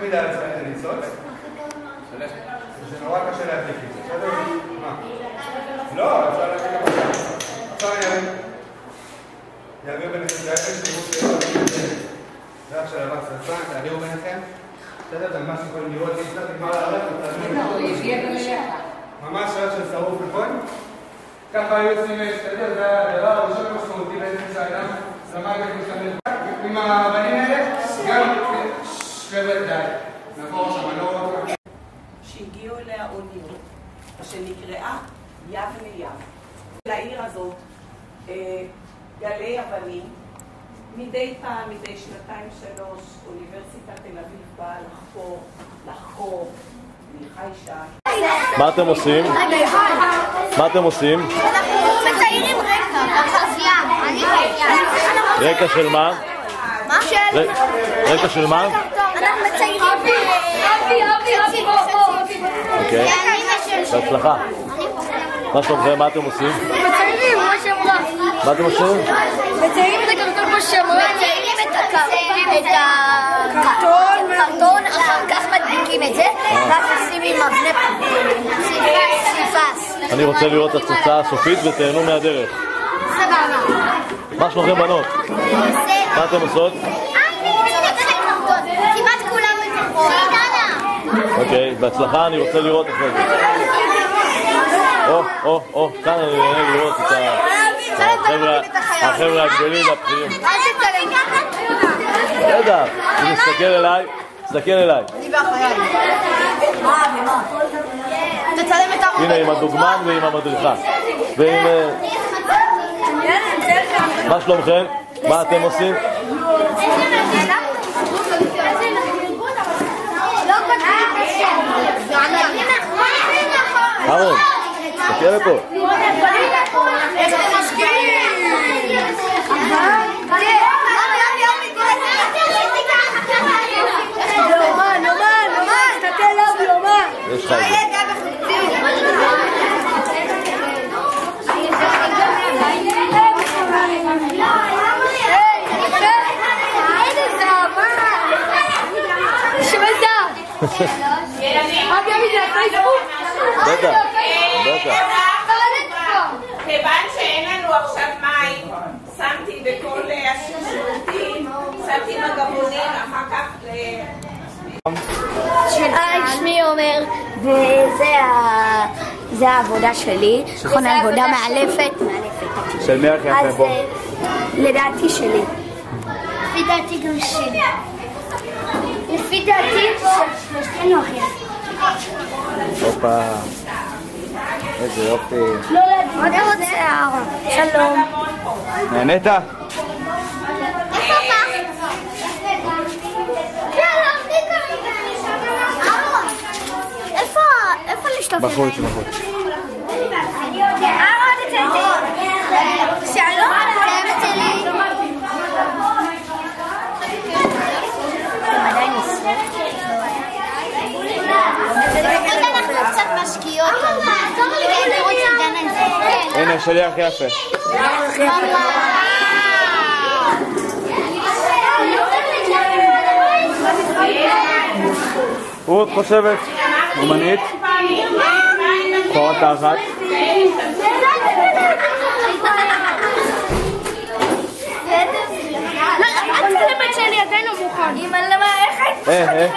תמיד על עצמך את הניצוץ. זה נורא קשה להדליק את זה. בסדר? מה? לא, אפשר להדליק את זה. עכשיו אני אעביר ביניכם את האפס שיראו זה עכשיו לבק סרצן, תעבירו ביניכם. בסדר? אתם ממש יכולים לראות אם קצת נגמר לערך ממש שעות של שרוף, נכון? ככה היו עושים להשתדל, זה הדבר הראשון המשמעותי בעצם שהאדם למד איך להשתמש. עם הבנים האלה, גם חבר'ה די. נעבור שם, אני לא רואה. שהגיעו אליה אוניות, שנקראה יבנה ים. לעיר הזאת גלי אבנים, מדי פעם, מדי שנתיים-שלוש, אוניברסיטת תל אביב באה לחקור, מיכאי שם. מה אתם עושים? מה אתם עושים? אנחנו מציירים רקע, רקע של מה? רקע של מה? אנחנו מציירים אוקיי, בהצלחה. מה שלומכם? מה אתם עושים? מציירים, מה שאמרה. מה אתם עושים? מציירים את הקרטון כמו שאמרה. מציירים את הקרטון, אחר כך מדליקים את זה, ואז נשים עם אבני פסיפס. אני רוצה לראות את התוצאה הסופית ותהנו מהדרך. סבבה. מה שלומכם בנות? מה אתם עושות? כמעט כולם בתוכו. אוקיי, בהצלחה, אני רוצה לראות אחרי זה. כאן אני נהנה לראות את החבר'ה הגדולים והבכירים. בטח, תסתכל אליי, תסתכל אליי. אני באחריי. מה? תצלם את הרוב. הנה, עם הדוגמן ועם המדריכה. ועם... מה שלומכם? מה אתם עושים? אהרון, תסתכל לפה. יש לך את זה. בטח, בטח. כיוון שאין לנו עכשיו מים, שמתי בכל השירותים, שמתי מגבונים, אחר כך שמי עומר, וזה העבודה שלי. נכון, העבודה מאלפת. של מי הכי יפה פה? לדעתי שלי. לפי דעתי גם שלי. לפי דעתי שלושתנו הכי יפה. הופה. איזה יופי. מה אתה רוצה, אהרון? שלום. נהנית? איפה מה? איפה לשתות? בחוץ. אני יודע. אהרון, תצא. שלום. צוות שלי. עדיין נשאר. אנחנו קצת משקיעות. הנה, שלי הכי יפה. רות חושבת, אומנית, חורת תחת. לא, את צלמת שלי, עדיין לא מוכן. אמא, למה, איך היית?